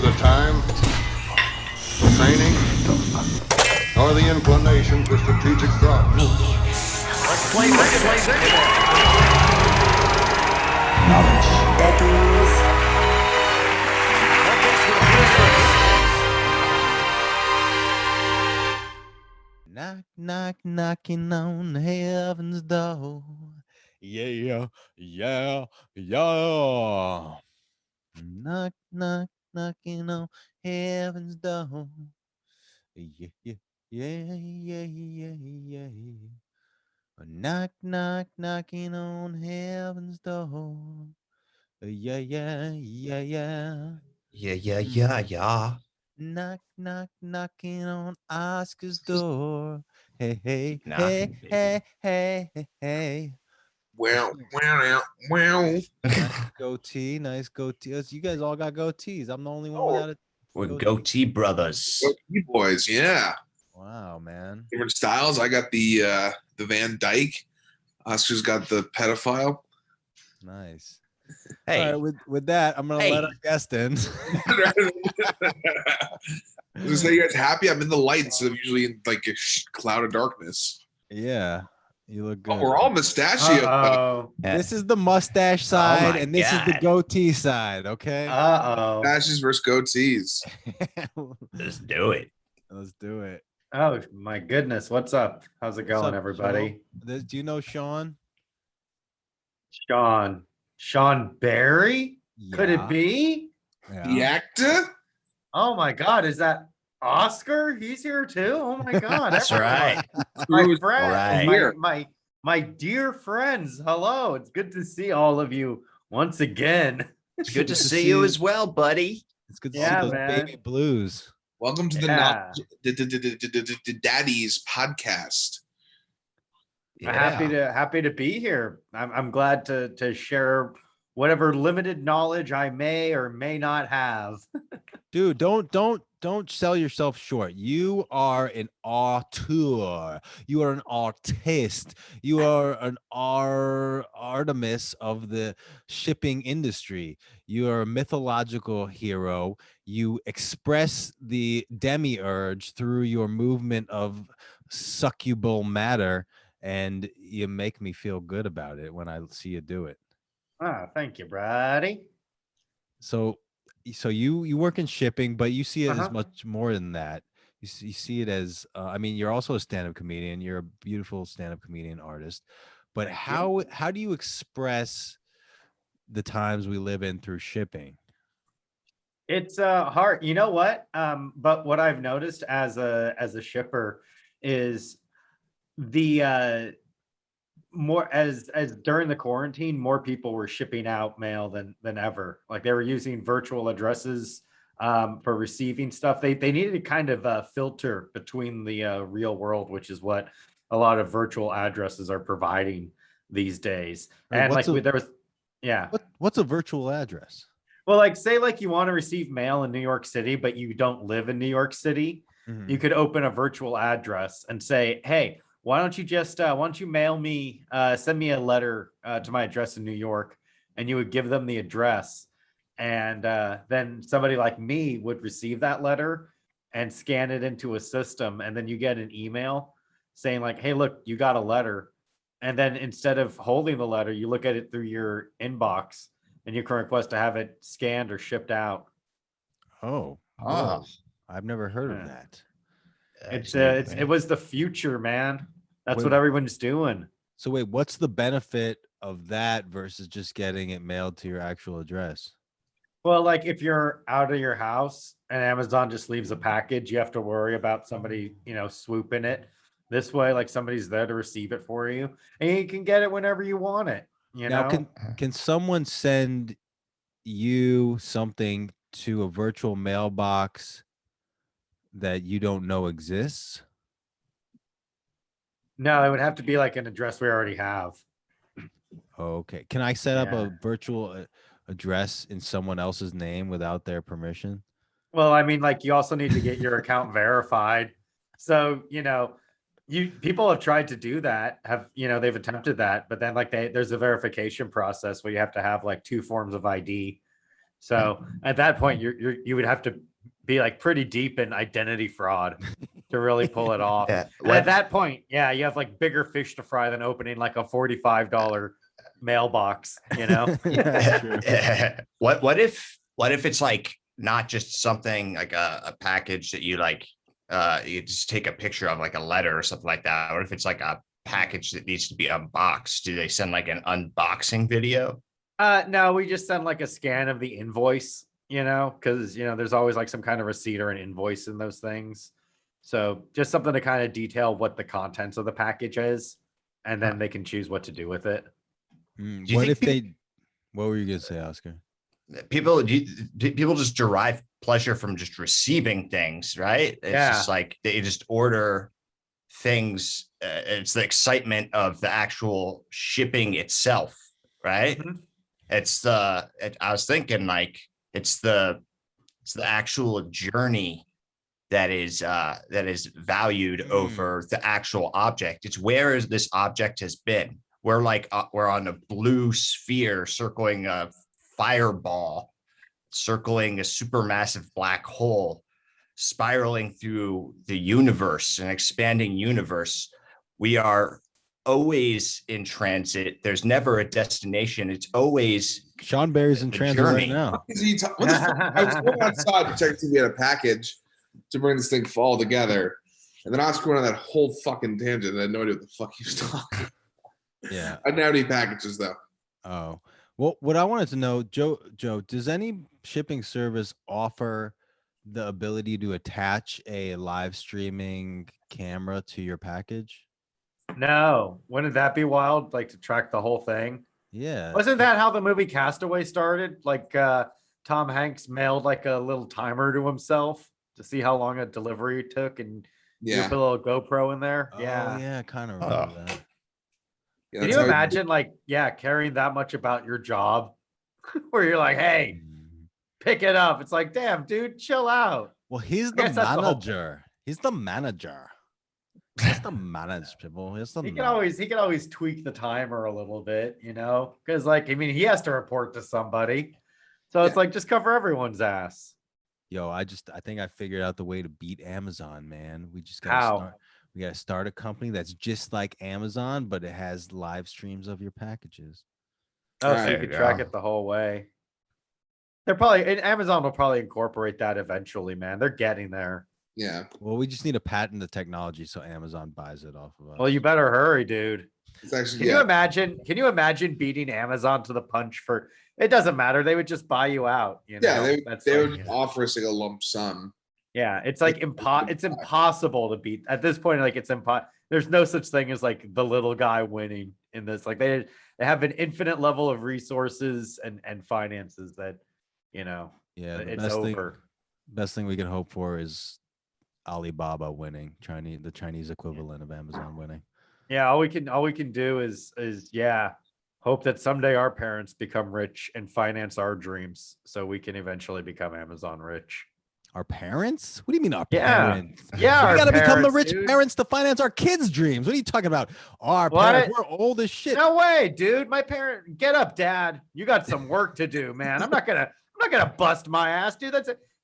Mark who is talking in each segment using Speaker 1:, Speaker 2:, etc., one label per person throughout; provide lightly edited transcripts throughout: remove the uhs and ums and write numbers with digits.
Speaker 1: the time, training, or the inclination for strategic thought.
Speaker 2: Let's play replays.
Speaker 3: Knowledge.
Speaker 4: Becky's.
Speaker 5: Knock, knock, knocking on heaven's door. Yeah, yeah, yeah. Knock, knock, knocking on heaven's door. Yeah, yeah, yeah, yeah, yeah, yeah. Knock, knock, knocking on heaven's door. Yeah, yeah, yeah, yeah.
Speaker 3: Yeah.
Speaker 5: Knock, knock, knocking on Oscar's door. Hey, hey,
Speaker 3: Keep
Speaker 5: hey,
Speaker 3: knocking, baby.
Speaker 5: hey, hey, hey, hey.
Speaker 6: Wow.
Speaker 5: Nice goatee, nice goatee. You guys all got goatees. I'm the only one without a
Speaker 3: We're
Speaker 5: goatee.
Speaker 3: goatee brothers.
Speaker 6: You boys, yeah.
Speaker 5: Wow, man.
Speaker 6: Different styles. I got the Van Dyke. Oscar's got the pedophile.
Speaker 5: Nice.
Speaker 3: Hey,
Speaker 5: All right, with that, I'm gonna let our guest in.
Speaker 6: Just say you guys happy? I'm in the light, so I'm usually in like a cloud of darkness.
Speaker 5: Yeah, you look good.
Speaker 6: Oh, we're all mustachio.
Speaker 7: Uh-oh.
Speaker 5: This is the mustache side,
Speaker 3: my
Speaker 5: and this is the
Speaker 3: God.
Speaker 5: goatee side. Okay.
Speaker 7: Uh-oh.
Speaker 6: Mustaches versus goatees.
Speaker 3: let's do it.
Speaker 5: Let's do it.
Speaker 7: Oh, my goodness. What's up? How's it
Speaker 5: What's
Speaker 7: going,
Speaker 5: up,
Speaker 7: everybody?
Speaker 5: Do you know Sean?
Speaker 7: Sean Barry? Could
Speaker 5: Yeah.
Speaker 7: it be?
Speaker 5: Yeah.
Speaker 6: The actor?
Speaker 7: Oh, my God. Is that Oscar? He's here, too? Oh, my God.
Speaker 3: That's
Speaker 7: everyone.
Speaker 3: right.
Speaker 7: My
Speaker 6: Who's
Speaker 7: friends.
Speaker 6: here?
Speaker 7: My dear friends. Hello. It's good to see all of you once again.
Speaker 3: It's good to see you as well, buddy.
Speaker 5: It's good to
Speaker 7: Yeah,
Speaker 5: see those
Speaker 7: man.
Speaker 5: baby blues.
Speaker 6: Welcome to the
Speaker 7: Yeah.
Speaker 6: Daddy's podcast.
Speaker 7: Happy to be here. I'm glad to share whatever limited knowledge I may or may not have.
Speaker 5: Dude, don't sell yourself short. You are an auteur. You are an artist. You are an Artemis of the shipping industry. You are a mythological hero. You express the demiurge through your movement of succubal matter, and you make me feel good about it when I see you do it.
Speaker 7: Ah, thank you, buddy.
Speaker 5: So you work in shipping, but you see it as
Speaker 7: Uh-huh.
Speaker 5: much more than that. You see it as I mean, you're also a stand-up comedian. You're a beautiful stand-up comedian artist. But how do you express the times we live in through shipping?
Speaker 7: It's hard. You know what? But what I've noticed as a shipper is the more as during the quarantine, more people were shipping out mail than ever. Like they were using virtual addresses for receiving stuff. They needed to kind of filter between the real world, which is what a lot of virtual addresses are providing these days. And there was, yeah.
Speaker 5: What's a virtual address?
Speaker 7: Well, like say like you want to receive mail in New York City, but you don't live in New York City.
Speaker 5: Mhm.
Speaker 7: You could open a virtual address and say, hey, why don't you mail me, send me a letter to my address in New York, and you would give them the address. And then somebody like me would receive that letter and scan it into a system. And then you get an email saying like, hey, look, you got a letter. And then instead of holding the letter, you look at it through your inbox and you can request to have it scanned or shipped out.
Speaker 5: Oh,
Speaker 3: Oh,
Speaker 5: I've never heard
Speaker 7: Yeah.
Speaker 5: of that.
Speaker 7: It was the future, man. That's
Speaker 5: Wait.
Speaker 7: what everyone's doing.
Speaker 5: So wait, what's the benefit of that versus just getting it mailed to your actual address?
Speaker 7: Well, like if you're out of your house and Amazon just leaves a package, you have to worry about somebody, swooping it. This way, like somebody's there to receive it for you, and you can get it whenever you want it.
Speaker 5: Now, can someone send you something to a virtual mailbox that you don't know exists?
Speaker 7: No, it would have to be like an address we already have.
Speaker 5: Okay. Can I set up
Speaker 7: Yeah.
Speaker 5: a virtual address in someone else's name without their permission?
Speaker 7: Well, I mean, like you also need to get your account verified. So, people have tried to do that, they've attempted that, but then like there's a verification process where you have to have like 2 forms of ID. So at that point, you would have to be like pretty deep in identity fraud to really pull it off.
Speaker 3: Yeah.
Speaker 7: And at that point, yeah, you have like bigger fish to fry than opening like a $45 mailbox, you know?
Speaker 5: That's true.
Speaker 3: What if it's like not just something like a package that you like you just take a picture of, like a letter or something like that? Or if it's like a package that needs to be unboxed, do they send like an unboxing video?
Speaker 7: No, we just send like a scan of the invoice, you know, because there's always like some kind of receipt or an invoice in those things. So just something to kind of detail what the contents of the package is, and then they can choose what to do with it.
Speaker 3: you
Speaker 5: What
Speaker 3: think
Speaker 5: if they? What were you gonna say, Oscar?
Speaker 3: People just derive pleasure from just receiving things, right? It's just like they just order things. It's the excitement of the actual shipping itself, right?
Speaker 7: Mhm.
Speaker 3: I was thinking like it's the actual journey that is valued over the actual object. It's where this object has been. We're on a blue sphere circling a fireball, circling a supermassive black hole, spiraling through the universe, an expanding universe. We are always in transit. There's never a destination. It's always
Speaker 5: Sean Barry's in
Speaker 3: the
Speaker 5: transit right
Speaker 3: journey.
Speaker 5: now.
Speaker 6: What the fuck? I was going outside to check to see if we had a package to bring this thing all together. And then Oscar went on that whole fucking tangent. And I had no idea what the fuck he was talking.
Speaker 5: Yeah.
Speaker 6: I didn't have any packages though.
Speaker 5: Oh, well, what I wanted to know, Joe, does any shipping service offer the ability to attach a live streaming camera to your package?
Speaker 7: No, wouldn't that be wild? Like to track the whole thing.
Speaker 5: Yeah.
Speaker 7: Wasn't that how the movie Castaway started? Like Tom Hanks mailed like a little timer to himself to see how long a delivery took, and you
Speaker 6: Yeah.
Speaker 7: put a little GoPro in there.
Speaker 5: Oh,
Speaker 7: Yeah.
Speaker 5: yeah, I kind of remember that.
Speaker 6: Yeah,
Speaker 7: Can
Speaker 6: that's
Speaker 7: you
Speaker 6: how he-
Speaker 7: imagine like, caring that much about your job where you're like, hey, pick it up. It's like, damn, dude, chill out.
Speaker 5: Well, he's
Speaker 7: I
Speaker 5: the
Speaker 7: guess that's the whole-
Speaker 5: manager. He's the manager. He's the manage people. He's the
Speaker 7: He can always tweak the timer a little bit, because like, I mean, he has to report to somebody. So it's
Speaker 6: Yeah.
Speaker 7: like, just cover everyone's ass.
Speaker 5: Yo, I think I figured out the way to beat Amazon, man. We just
Speaker 7: How?
Speaker 5: gotta start a company that's just like Amazon, but it has live streams of your packages.
Speaker 7: Oh, so
Speaker 6: There
Speaker 7: you
Speaker 3: you
Speaker 7: could track
Speaker 3: go.
Speaker 7: it the whole way. And Amazon will probably incorporate that eventually, man. They're getting there.
Speaker 6: Yeah.
Speaker 5: Well, we just need to patent the technology so Amazon buys it off of us.
Speaker 7: Well, you better hurry, dude.
Speaker 6: It's actually
Speaker 7: Can you imagine beating Amazon to the punch for it doesn't matter. They would just buy you out,
Speaker 6: Yeah,
Speaker 7: That's
Speaker 6: they
Speaker 7: like-
Speaker 6: would offer us like a lump sum.
Speaker 7: Yeah, it's like it's impossible to beat at this point. Like there's no such thing as like the little guy winning in this. Like they have an infinite level of resources and finances that,
Speaker 5: Yeah, the
Speaker 7: it's over.
Speaker 5: best thing we can hope for is Alibaba winning, the Chinese equivalent of Amazon winning.
Speaker 7: Yeah, all we can do is hope that someday our parents become rich and finance our dreams so we can eventually become Amazon rich.
Speaker 5: Our parents? What do you mean our
Speaker 7: Yeah.
Speaker 5: parents?
Speaker 7: Yeah,
Speaker 5: We
Speaker 7: our
Speaker 5: gotta become the
Speaker 7: parents,
Speaker 5: rich
Speaker 7: dude.
Speaker 5: parents to finance our kids' dreams. What are you talking about? Our
Speaker 7: What?
Speaker 5: parents, we're old as shit.
Speaker 7: No way, dude. My parent, get up, dad. You got some work to do, man. I'm not gonna bust my ass, dude.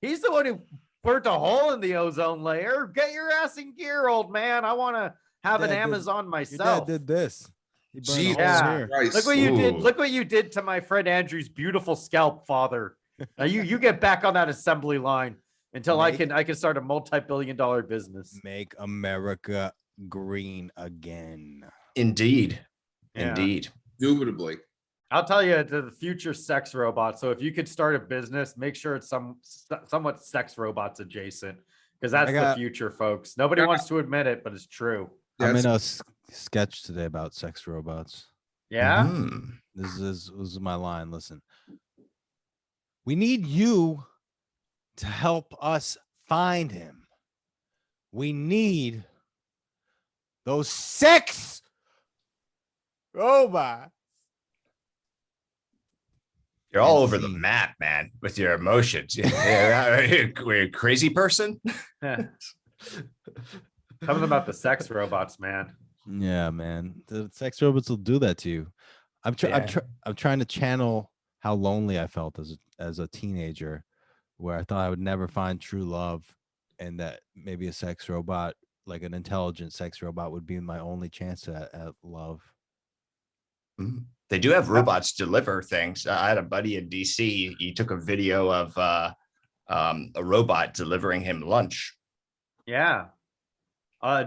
Speaker 7: He's the one who burnt a hole in the ozone layer. Get your ass in gear, old man. I want to have an
Speaker 5: Dad did-
Speaker 7: Amazon
Speaker 5: Your dad
Speaker 7: myself.
Speaker 5: did this. He burned a
Speaker 6: Jesus
Speaker 5: hole
Speaker 7: Yeah.
Speaker 5: here.
Speaker 6: Christ.
Speaker 7: Look what you did.
Speaker 3: Ooh.
Speaker 7: Look what you did to my friend Andrew's beautiful scalp, father. Now you get back on that assembly line until I can start a multi-billion-dollar business.
Speaker 5: Make America green again.
Speaker 3: Indeed.
Speaker 7: Yeah.
Speaker 3: Indeed.
Speaker 6: Indubitably.
Speaker 7: I'll tell you the future sex robot. So if you could start a business, make sure it's somewhat sex robots adjacent, because that's the future, folks. Nobody wants to admit it, but it's true.
Speaker 5: I'm
Speaker 6: Yes.
Speaker 5: in a sketch today about sex robots.
Speaker 7: Yeah.
Speaker 3: Mhm.
Speaker 5: This is my line. Listen, we need you to help us find him. We need those sex robots.
Speaker 3: You're all
Speaker 5: And
Speaker 3: over the
Speaker 5: scene.
Speaker 3: map, man, with your emotions. We're a crazy person.
Speaker 7: Something about the sex robots, man.
Speaker 5: Yeah, man. The sex robots will do that to you. I'm
Speaker 7: Yeah.
Speaker 5: trying to channel how lonely I felt as a teenager, where I thought I would never find true love, and that maybe a sex robot, like an intelligent sex robot, would be my only chance at love.
Speaker 3: They do have robots deliver things. I had a buddy in DC. He took a video of a robot delivering him lunch.
Speaker 7: Yeah.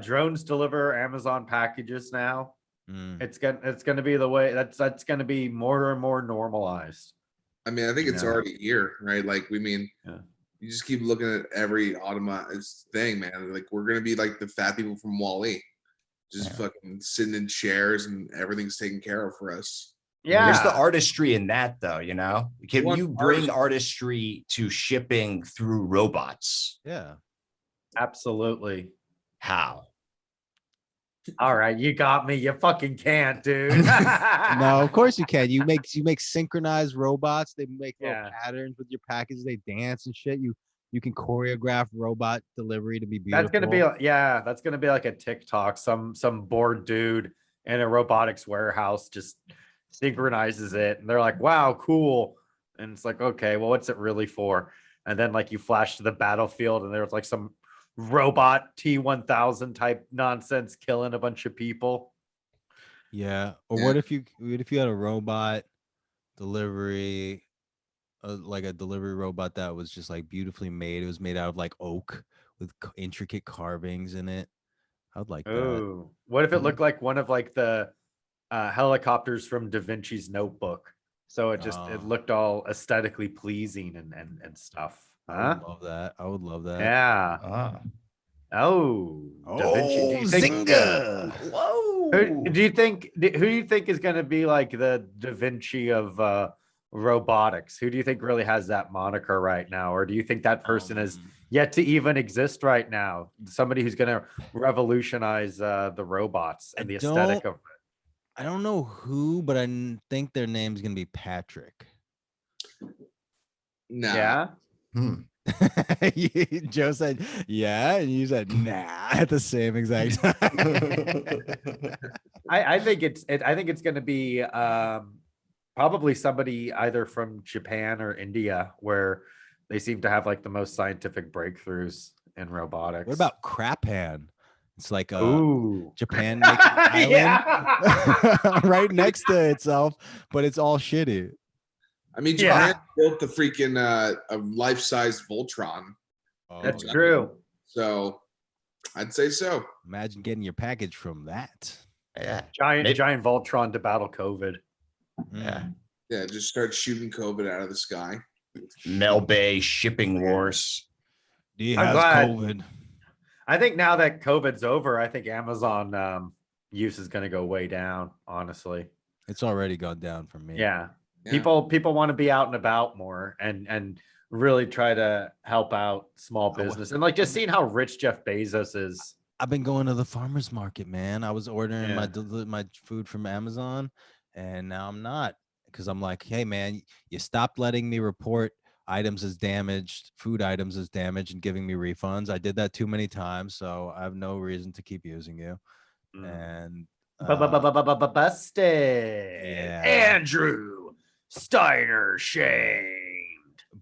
Speaker 7: Drones deliver Amazon packages now.
Speaker 5: Mm.
Speaker 7: It's gonna be the way that's gonna be more and more normalized.
Speaker 6: I mean, I think it's
Speaker 7: Yeah.
Speaker 6: already here, right? Like, we mean,
Speaker 7: Yeah.
Speaker 6: you just keep looking at every automated thing, man. Like, we're gonna be like the fat people from Wall-E, just fucking sitting in chairs and everything's taken care of for us.
Speaker 7: Yeah.
Speaker 3: There's the artistry in that, though. You know, can
Speaker 6: What
Speaker 3: you bring
Speaker 6: artistry?
Speaker 3: artistry to shipping through robots?
Speaker 5: Yeah.
Speaker 7: Absolutely.
Speaker 3: How?
Speaker 7: All right, you got me. You fucking can't, dude.
Speaker 5: No, of course you can. You make synchronized robots. They make little
Speaker 7: Yeah.
Speaker 5: patterns with your packages. They dance and shit. You can choreograph robot delivery to be beautiful.
Speaker 7: That's gonna be that's gonna be like a TikTok. Some bored dude in a robotics warehouse just synchronizes it, and they're like, "Wow, cool." And it's like, okay, well, what's it really for? And then like you flash to the battlefield, and there's like some robot T-1000 type nonsense killing a bunch of people.
Speaker 5: Yeah. Or
Speaker 6: Yeah.
Speaker 5: what if you had a robot delivery, like a delivery robot that was just like beautifully made. It was made out of like oak with intricate carvings in it. I'd like that.
Speaker 7: Oh, what if it looked like one of like the helicopters from Da Vinci's Notebook? So it
Speaker 5: Oh.
Speaker 7: looked all aesthetically pleasing and stuff.
Speaker 5: I
Speaker 7: Huh?
Speaker 5: would love that. I would love that.
Speaker 7: Yeah.
Speaker 3: Ah.
Speaker 7: Oh, Da Vinci. Do you think,
Speaker 5: Zynga!
Speaker 3: Whoa.
Speaker 7: who do you think is going to be like the Da Vinci of robotics? Who do you think really has that moniker right now, or do you think that person is yet to even exist right now? Somebody who's going to revolutionize the robots and the aesthetic of.
Speaker 5: I don't know who, but think their name's gonna be Patrick.
Speaker 6: Nah.
Speaker 7: Yeah.
Speaker 5: Joe said, yeah, and you said, nah, at the same exact time.
Speaker 7: I think it's going to be probably somebody either from Japan or India, where they seem to have like the most scientific breakthroughs in robotics.
Speaker 5: What about Crapan? It's like
Speaker 7: Ooh.
Speaker 5: Japan makes an island
Speaker 7: Yeah.
Speaker 5: right next to itself, but it's all shitty.
Speaker 6: I mean,
Speaker 7: Yeah.
Speaker 6: Japan built the freaking a life-size Voltron.
Speaker 5: Oh,
Speaker 7: That's
Speaker 5: yeah.
Speaker 7: true.
Speaker 6: So I'd say so.
Speaker 5: Imagine getting your package from that.
Speaker 3: Yeah.
Speaker 7: Giant Voltron to battle COVID.
Speaker 3: Yeah.
Speaker 6: Yeah, just start shooting COVID out of the sky.
Speaker 3: Mel Bay shipping wars.
Speaker 5: He
Speaker 7: I'm
Speaker 5: has
Speaker 7: glad.
Speaker 5: COVID.
Speaker 7: I think now that COVID's over, I think Amazon use is going to go way down, honestly.
Speaker 5: It's already gone down for me.
Speaker 7: Yeah.
Speaker 6: Yeah.
Speaker 7: People want to be out and about more and really try to help out small business. And like just seeing how rich Jeff Bezos is.
Speaker 5: I've been going to the farmer's market, man. I was ordering
Speaker 7: Yeah.
Speaker 5: my food from Amazon, and now I'm not, because I'm like, hey, man, you stopped letting me report items as damaged, food items as damaged, and giving me refunds. I did that too many times, so I have no reason to keep using you. And
Speaker 7: Busted.
Speaker 5: yeah.
Speaker 7: Andrew Steiner shamed.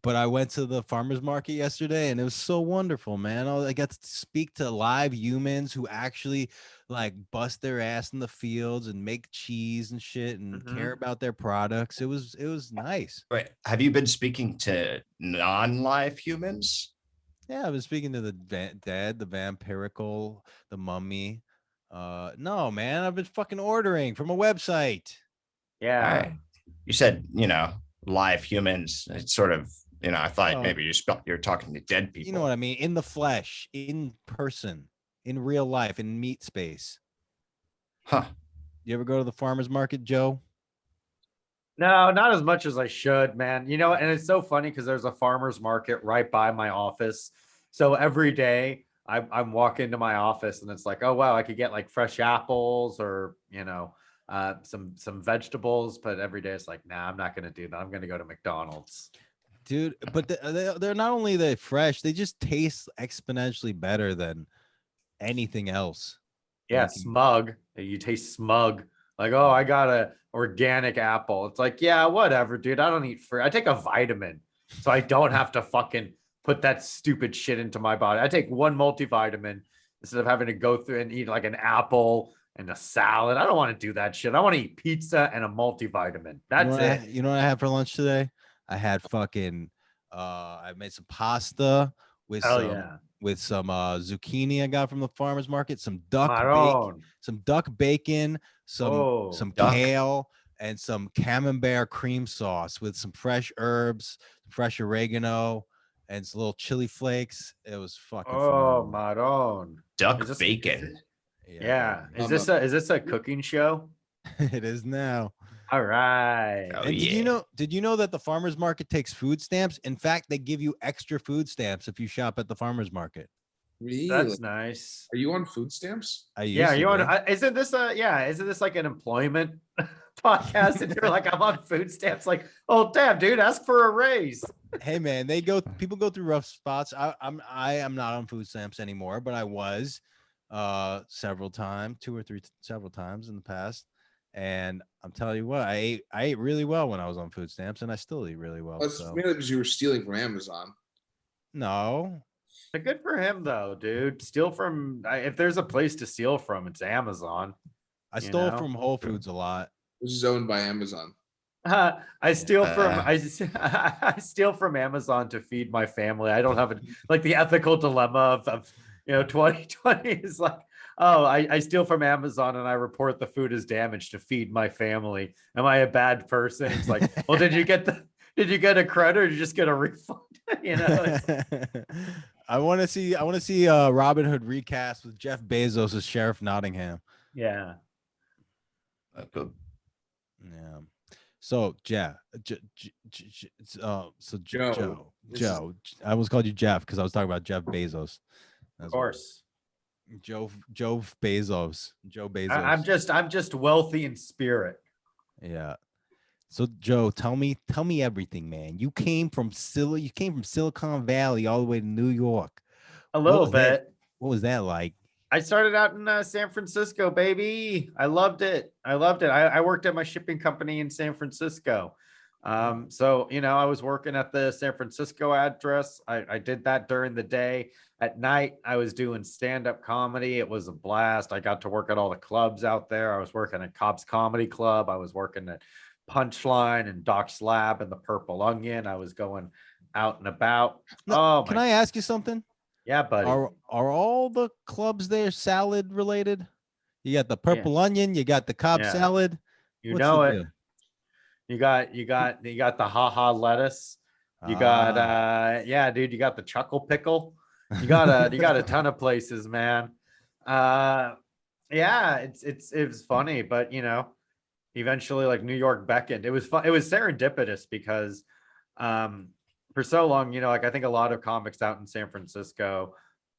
Speaker 5: but I went to the farmer's market yesterday, and it was so wonderful, man. I got to speak to live humans who actually like bust their ass in the fields and make cheese and shit and care about their products. It was nice.
Speaker 3: Wait, have you been speaking to non-live humans?
Speaker 5: Yeah, I was speaking to the dead, the vampirical, the mummy. No, man, I've been fucking ordering from a website.
Speaker 7: Yeah.
Speaker 3: All right. You said, live humans. It's sort of, I thought
Speaker 5: Oh.
Speaker 3: maybe you're talking to dead people.
Speaker 5: You know what I mean? In the flesh, in person, in real life, in meat space.
Speaker 3: Huh.
Speaker 5: You ever go to the farmer's market, Joe?
Speaker 7: No, not as much as I should, man. And it's so funny because there's a farmer's market right by my office. So every day I'm walking to my office and it's like, oh, wow, I could get like fresh apples or, some vegetables. But every day it's like, nah, I'm not going to do that. I'm going to go to McDonald's.
Speaker 5: Dude, but they're not only they fresh, they just taste exponentially better than anything else.
Speaker 7: Yeah,
Speaker 5: Like,
Speaker 7: smug. You taste smug Like, oh, I got a organic apple. It's like, yeah, whatever, dude. I don't eat fruit. I take a vitamin, so I don't have to fucking put that stupid shit into my body. I take one multivitamin instead of having to go through and eat like an apple and a salad. I don't want to do that shit. I want to eat pizza and a multivitamin. That's it.
Speaker 5: You know what I had for lunch today? I had fucking I made some pasta with
Speaker 7: Hell yeah.
Speaker 5: some zucchini I got from the farmer's market, some
Speaker 7: Maroon.
Speaker 5: duck bacon,
Speaker 7: Oh,
Speaker 5: some
Speaker 3: duck.
Speaker 5: kale, and some camembert cream sauce with some fresh herbs, fresh oregano, and some little chili flakes. It was fucking
Speaker 7: Oh,
Speaker 5: phenomenal.
Speaker 7: Maroon.
Speaker 3: Duck
Speaker 7: Is this-
Speaker 3: bacon.
Speaker 7: Yeah.
Speaker 5: baby.
Speaker 7: Is this a cooking show?
Speaker 5: It is now.
Speaker 7: All right.
Speaker 3: Oh,
Speaker 5: And
Speaker 3: yeah.
Speaker 5: did you know that the farmers market takes food stamps? In fact, they give you extra food stamps if you shop at the farmers market.
Speaker 6: Really?
Speaker 7: That's nice.
Speaker 6: Are you on food stamps?
Speaker 5: I used
Speaker 7: Yeah,
Speaker 5: to
Speaker 7: you want?
Speaker 5: be.
Speaker 7: Isn't this like an employment podcast? If you're like, I'm on food stamps, like, oh damn, dude, ask for a raise.
Speaker 5: Hey man, people go through rough spots. I am not on food stamps anymore, but I was several times in the past. And I'm telling you what, I ate really well when I was on food stamps, and I still eat really well.
Speaker 6: That's
Speaker 5: So
Speaker 6: mainly because you were stealing from Amazon.
Speaker 5: no,
Speaker 7: But good for him though, dude. Steal from if there's a place to steal from, it's Amazon.
Speaker 5: I
Speaker 7: You
Speaker 5: stole
Speaker 7: know?
Speaker 5: from Whole Foods a lot.
Speaker 6: This is owned by Amazon.
Speaker 7: I steal from
Speaker 3: Uh.
Speaker 7: I steal from Amazon to feed my family. I don't have a like the ethical dilemma of 2020 is like, oh, I steal from Amazon and I report the food is damaged to feed my family. Am I a bad person? It's like, well, did you get a credit or did you just get a refund?
Speaker 5: I want to see Robin Hood recast with Jeff Bezos as Sheriff Nottingham.
Speaker 7: Yeah.
Speaker 3: Good.
Speaker 5: Yeah. So Jeff,
Speaker 6: Joe.
Speaker 5: Joe. I almost called you Jeff because I was talking about Jeff Bezos.
Speaker 7: Of course.
Speaker 5: Joe Bezos.
Speaker 7: I'm just wealthy in spirit.
Speaker 5: Yeah. So Joe, tell me everything, man. You came from Silicon Valley all the way to New York.
Speaker 7: A little
Speaker 5: was that?
Speaker 7: bit.
Speaker 5: What was that like?
Speaker 7: I started out in San Francisco, baby. I loved it. I worked at my shipping company in San Francisco. So, I was working at the San Francisco address. I did that during the day. At night, I was doing stand-up comedy. It was a blast. I got to work at all the clubs out there. I was working at Cobb's Comedy Club. I was working at Punchline and Doc's Lab and the Purple Onion. I was going out and about.
Speaker 5: Can I ask you something?
Speaker 7: Yeah, buddy.
Speaker 5: Are all the clubs there salad related? You got the Purple Onion, you got the Cobb
Speaker 7: Yeah.
Speaker 5: salad.
Speaker 7: You
Speaker 5: What's
Speaker 7: know
Speaker 5: the
Speaker 7: it.
Speaker 5: deal?
Speaker 7: You got the haha lettuce. You got dude, you got the chuckle pickle. You got a ton of places, man. It was funny, but eventually like New York beckoned. It was fun. It was serendipitous because for so long, like I think a lot of comics out in San Francisco,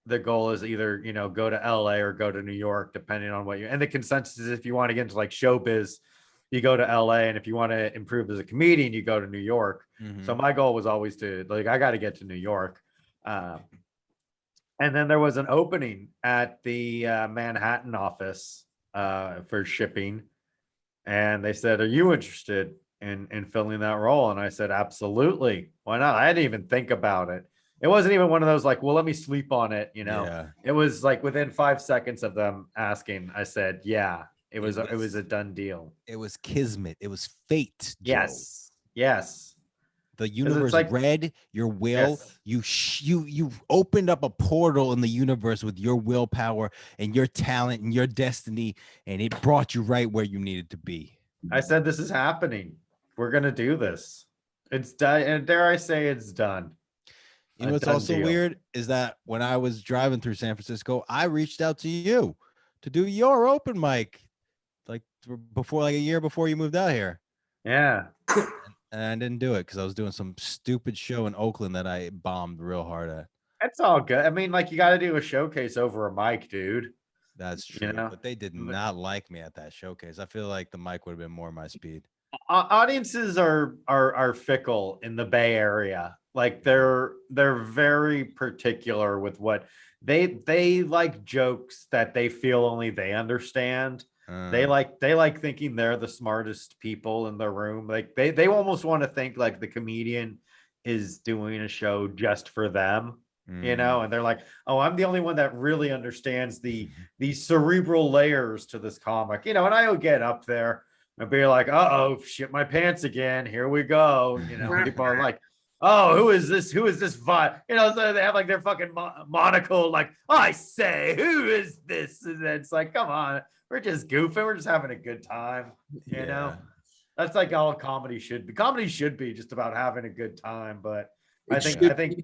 Speaker 7: the goal is either, go to LA or go to New York, depending on and the consensus is if you want to get into like showbiz, you go to LA. And if you want to improve as a comedian, you go to New York.
Speaker 5: Mhm.
Speaker 7: So my goal was always to I got to get to New York. And then there was an opening at the Manhattan office for shipping. And they said, are you interested in filling that role? And I said, absolutely. Why not? I didn't even think about it. It wasn't even one of those like, well, let me sleep on it.
Speaker 5: Yeah.
Speaker 7: It was like within 5 seconds of them asking, I said, yeah, it was a done deal.
Speaker 5: It was kismet. It was fate. Joe.
Speaker 7: Yes.
Speaker 5: The universe
Speaker 7: like-
Speaker 5: read your will.
Speaker 7: Yes.
Speaker 5: You opened up a portal in the universe with your willpower and your talent and your destiny, and it brought you right where you needed to be.
Speaker 7: I said, this is happening. We're going to do this. It's done. And dare I say it's done.
Speaker 5: You know
Speaker 7: A
Speaker 5: what's
Speaker 7: done
Speaker 5: also
Speaker 7: deal.
Speaker 5: weird is that when I was driving through San Francisco, I reached out to you to do your open mic, like before, like a year before you moved out here.
Speaker 7: Yeah.
Speaker 5: And I didn't do it because I was doing some stupid show in Oakland that I bombed real hard at.
Speaker 7: That's all good. I mean, like you got to do a showcase over a mic, dude.
Speaker 5: That's true.
Speaker 7: know,
Speaker 5: But they did not like me at that showcase. I feel like the mic would have been more my speed.
Speaker 7: Audiences are fickle in the Bay Area. Like they're very particular with what they like jokes that they feel only they understand. They like thinking they're the smartest people in the room. Like they almost want to think like the comedian is doing a show just for them, you know, and they're like, oh, I'm the only one that really understands these cerebral layers to this comic, you know, and I would get up there and be like, oh, shit my pants again. Here we go. You know, people are like, oh, who is this? Who is this? You know, so they have like their fucking monocle, like, I say, who is this? And it's like, come on, we're just goofing. We're just having a good time. You know, that's like all comedy should be. Comedy should be just about having a good time. But I think,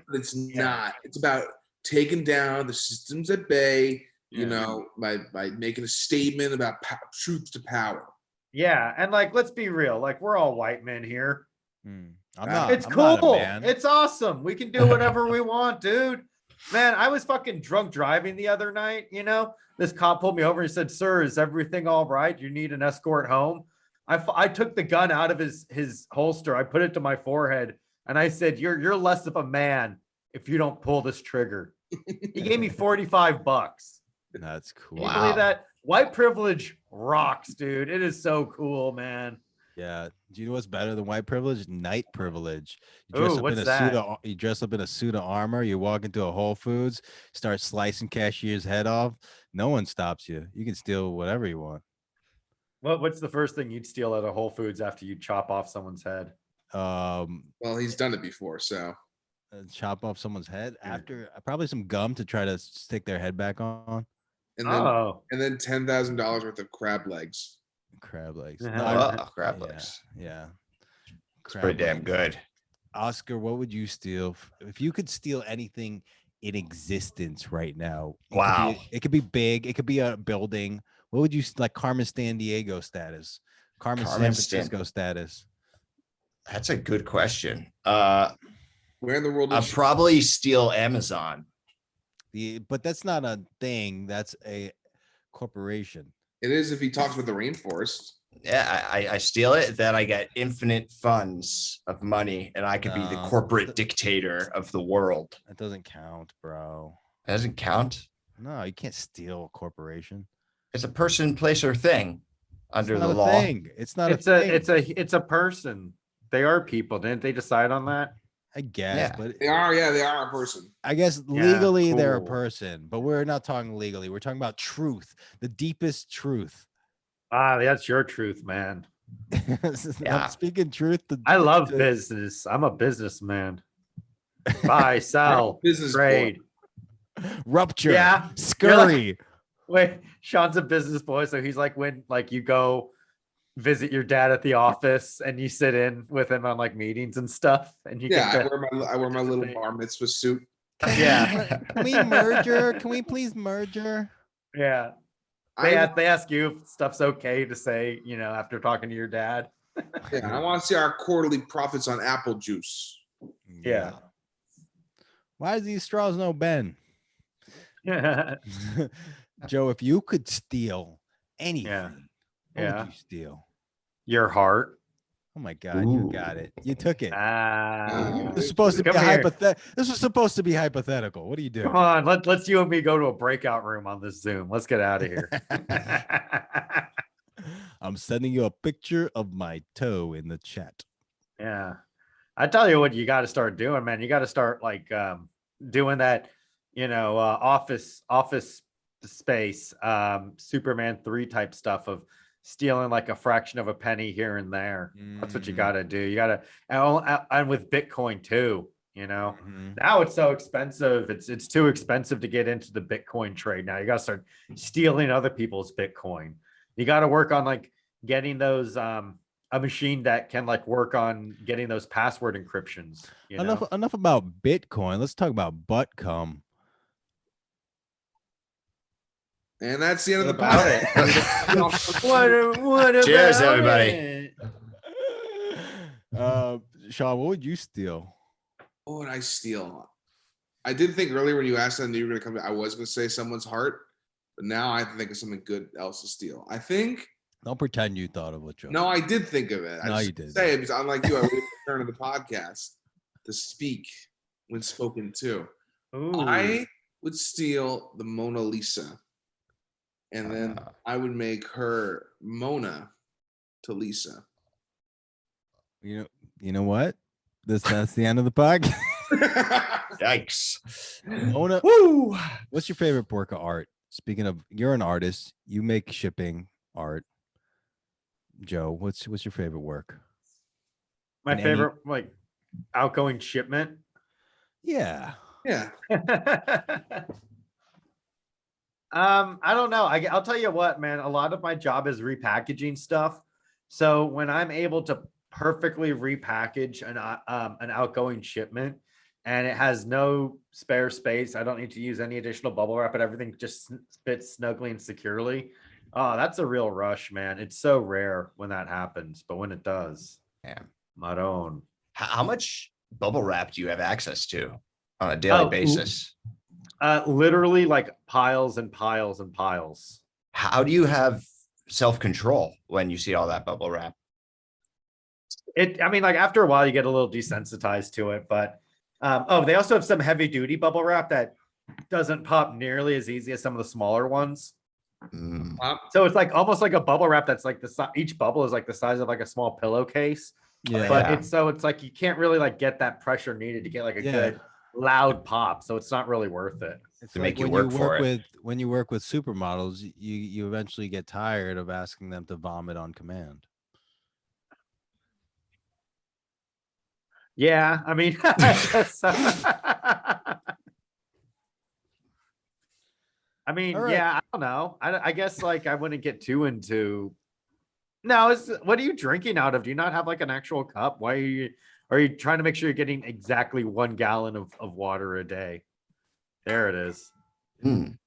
Speaker 6: but it's not. It's about taking down the systems at bay, you know, by making a statement about truth to power.
Speaker 7: Yeah. And like, let's be real. Like, we're all white men here. It's
Speaker 5: I'm
Speaker 7: cool.
Speaker 5: not a man.
Speaker 7: It's awesome. We can do whatever we want, dude. Man, I was fucking drunk driving the other night. You know, this cop pulled me over and said, "Sir, is everything all right? You need an escort home?" I took the gun out of his holster. I put it to my forehead, and I said, "You're less of a man if you don't pull this trigger." He gave me $45.
Speaker 5: That's cool.
Speaker 7: Can you believe that? White privilege rocks, dude. It is so cool, man.
Speaker 5: Yeah. Do you know what's better than white privilege? Night privilege.
Speaker 7: Ooh, what's that?
Speaker 5: You dress up in a suit of armor. You walk into a Whole Foods, start slicing cashier's head off. No one stops you. You can steal whatever you want.
Speaker 7: What's the first thing you'd steal at a Whole Foods after you chop off someone's head?
Speaker 6: Well, he's done it before, so
Speaker 5: chop off someone's head after probably some gum to try to stick their head back on.
Speaker 6: and then $10,000 worth of crab legs.
Speaker 5: Crab legs.
Speaker 3: Crab legs.
Speaker 5: Yeah.
Speaker 3: It's pretty damn good.
Speaker 5: Oscar, what would you steal if you could steal anything in existence right now?
Speaker 3: Wow.
Speaker 5: It could be big. It could be a building. What would you like? Carmen San Diego status? Carmen San Francisco status?
Speaker 3: That's a good question.
Speaker 6: Where in the world?
Speaker 3: I'd probably steal Amazon.
Speaker 5: But that's not a thing. That's a corporation.
Speaker 6: It is if he talks about the rainforest.
Speaker 3: Yeah, I steal it, then I get infinite funds of money, and I could be the corporate dictator of the world.
Speaker 5: That doesn't count, bro.
Speaker 3: That doesn't count.
Speaker 5: No, you can't steal a corporation.
Speaker 3: It's a person, place, or thing under the law.
Speaker 5: It's not a thing.
Speaker 7: It's a person. They are people. Didn't they decide on that?
Speaker 5: I guess, but
Speaker 6: they are a person.
Speaker 5: I guess legally they're a person, but we're not talking legally. We're talking about truth, the deepest truth.
Speaker 7: That's your truth, man.
Speaker 5: I'm speaking truth.
Speaker 7: I love business. I'm a businessman. Buy, sell,
Speaker 6: business
Speaker 7: trade,
Speaker 5: rupture.
Speaker 7: Yeah,
Speaker 5: scurry.
Speaker 7: Wait, Sean's a business boy, so he's like when like you go visit your dad at the office and you sit in with him on like meetings and stuff, and you
Speaker 6: I wear my little bar mitzvah suit.
Speaker 7: Yeah.
Speaker 5: Can we merger? Can we please merger?
Speaker 7: Yeah. They ask you if stuff's okay to say, you know, after talking to your dad.
Speaker 6: Yeah, I want to see our quarterly profits on apple juice.
Speaker 7: Yeah.
Speaker 5: Why is these straws no Ben?
Speaker 7: Yeah.
Speaker 5: Joe, if you could steal anything, what would you steal?
Speaker 7: Your heart.
Speaker 5: Oh my God, you got it. You took it. This was supposed to be This was supposed to be hypothetical. What are you doing?
Speaker 7: Come on, let's you and me go to a breakout room on this Zoom. Let's get out of here.
Speaker 5: I'm sending you a picture of my toe in the chat.
Speaker 7: Yeah. I tell you what you got to start doing, man. You got to start like doing that, you know, office space, Superman 3 type stuff of stealing like a fraction of a penny here and there. That's what you got to do. You got to, and with Bitcoin too, you know, now it's so expensive. It's too expensive to get into the Bitcoin trade. Now you got to start stealing other people's Bitcoin. You got to work on like getting those, a machine that can like work on getting those password encryptions. You know?
Speaker 5: Enough about Bitcoin. Let's talk about butt cum.
Speaker 6: And that's the end of the podcast.
Speaker 7: What
Speaker 3: Cheers, everybody.
Speaker 5: Sean, what would you steal?
Speaker 6: What would I steal? I did think earlier when you asked that you were going to come, I was going to say someone's heart, but now I have to think of something good else to steal. I think.
Speaker 5: Don't pretend you thought of what Joe.
Speaker 6: No, I did think of it.
Speaker 5: No, you did.
Speaker 6: Say it because unlike you, I waited for the turn of the podcast to speak when spoken to.
Speaker 7: Ooh.
Speaker 6: I would steal the Mona Lisa. and then I would make her Mona to Lisa.
Speaker 5: You know what? That's the end of the podcast.
Speaker 3: Yikes.
Speaker 5: Mona,
Speaker 3: Woo.
Speaker 5: what's your favorite work of art? Speaking of, you're an artist. You make shipping art. Joe, what's your favorite work?
Speaker 7: My
Speaker 5: In any-
Speaker 7: favorite like outgoing shipment.
Speaker 5: Yeah.
Speaker 6: Yeah.
Speaker 7: I don't know. I'll tell you what, man. A lot of my job is repackaging stuff. So when I'm able to perfectly repackage an outgoing shipment, and it has no spare space, I don't need to use any additional bubble wrap, and everything just fits snugly and securely. Oh, that's a real rush, man. It's so rare when that happens, but when it does,
Speaker 3: Yeah.
Speaker 7: Maron.
Speaker 3: How much bubble wrap do you have access to on a daily basis?
Speaker 7: Literally like piles and piles and piles.
Speaker 3: How do you have self-control when you see all that bubble wrap?
Speaker 7: I mean, like after a while, you get a little desensitized to it, but they also have some heavy duty bubble wrap that doesn't pop nearly as easy as some of the smaller ones.
Speaker 3: Mm.
Speaker 7: So it's like almost like a bubble wrap that's like each bubble is like the size of like a small pillowcase.
Speaker 5: Yeah.
Speaker 7: But
Speaker 3: Yeah.
Speaker 7: it's like you can't really like get that pressure needed to get like a good loud pop. So it's not really worth it.
Speaker 5: It's
Speaker 3: To
Speaker 5: like
Speaker 3: make you
Speaker 5: when
Speaker 3: work for it.
Speaker 5: when you work with supermodels, you eventually get tired of asking them to vomit on command.
Speaker 7: Yeah, I mean, I mean,
Speaker 5: All right.
Speaker 7: yeah, I don't know. I guess like I wouldn't get too into. No, what are you drinking out of? Do you not have like an actual cup? Why are you trying to make sure you're getting exactly 1 gallon of water a day? There it is.
Speaker 3: Mm.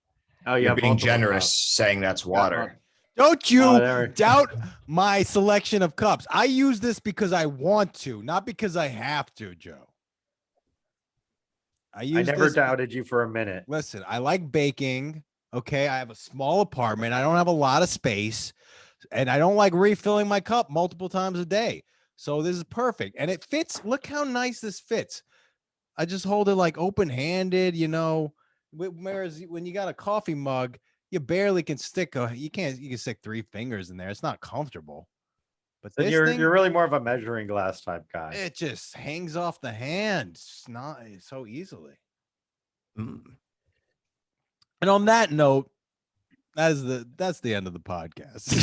Speaker 7: Oh, you
Speaker 3: You're
Speaker 7: have
Speaker 3: being
Speaker 7: multiple
Speaker 3: generous
Speaker 7: cups.
Speaker 3: saying that's water.
Speaker 5: Don't you
Speaker 7: Oh, there-
Speaker 5: doubt my selection of cups. I use this because I want to, not because I have to, Joe.
Speaker 7: I
Speaker 5: use
Speaker 7: never
Speaker 5: this.
Speaker 7: doubted you for a minute.
Speaker 5: Listen, I like baking. Okay. I have a small apartment. I don't have a lot of space, and I don't like refilling my cup multiple times a day. So this is perfect. And it fits. Look how nice this fits. I just hold it like open-handed, you know. Whereas when you got a coffee mug, you barely can stick you can stick 3 fingers in there. It's not comfortable. But
Speaker 7: So
Speaker 5: this
Speaker 7: you're
Speaker 5: thing,
Speaker 7: really more of a measuring glass type guy.
Speaker 5: it just hangs off the hand so easily.
Speaker 3: Mm.
Speaker 5: And on that note, that's the end of the podcast.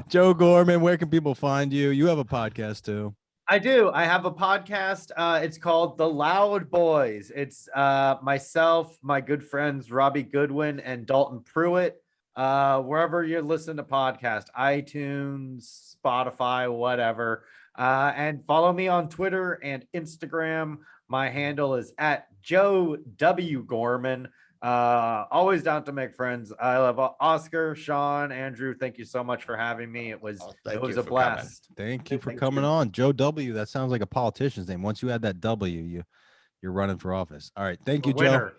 Speaker 5: Joe Gorman, where can people find you? You have a podcast too.
Speaker 7: I do. I have a podcast. It's called The Loud Boys. It's myself, my good friends Robbie Goodwin and Dalton Pruitt. Wherever you listen to podcasts, iTunes, Spotify, whatever. And follow me on Twitter and Instagram. My handle is at Joe W. Gorman. Always down to make friends. I love Oscar, Sean, Andrew. Thank you so much for having me. It was
Speaker 3: thank you
Speaker 7: a
Speaker 3: for
Speaker 7: blast.
Speaker 5: Thank you for
Speaker 7: Thank
Speaker 5: coming
Speaker 7: you.
Speaker 5: on. Joe W. That sounds like a politician's name. Once you add that W, you're running for office. All right. Thank you, Joe.
Speaker 7: Winner.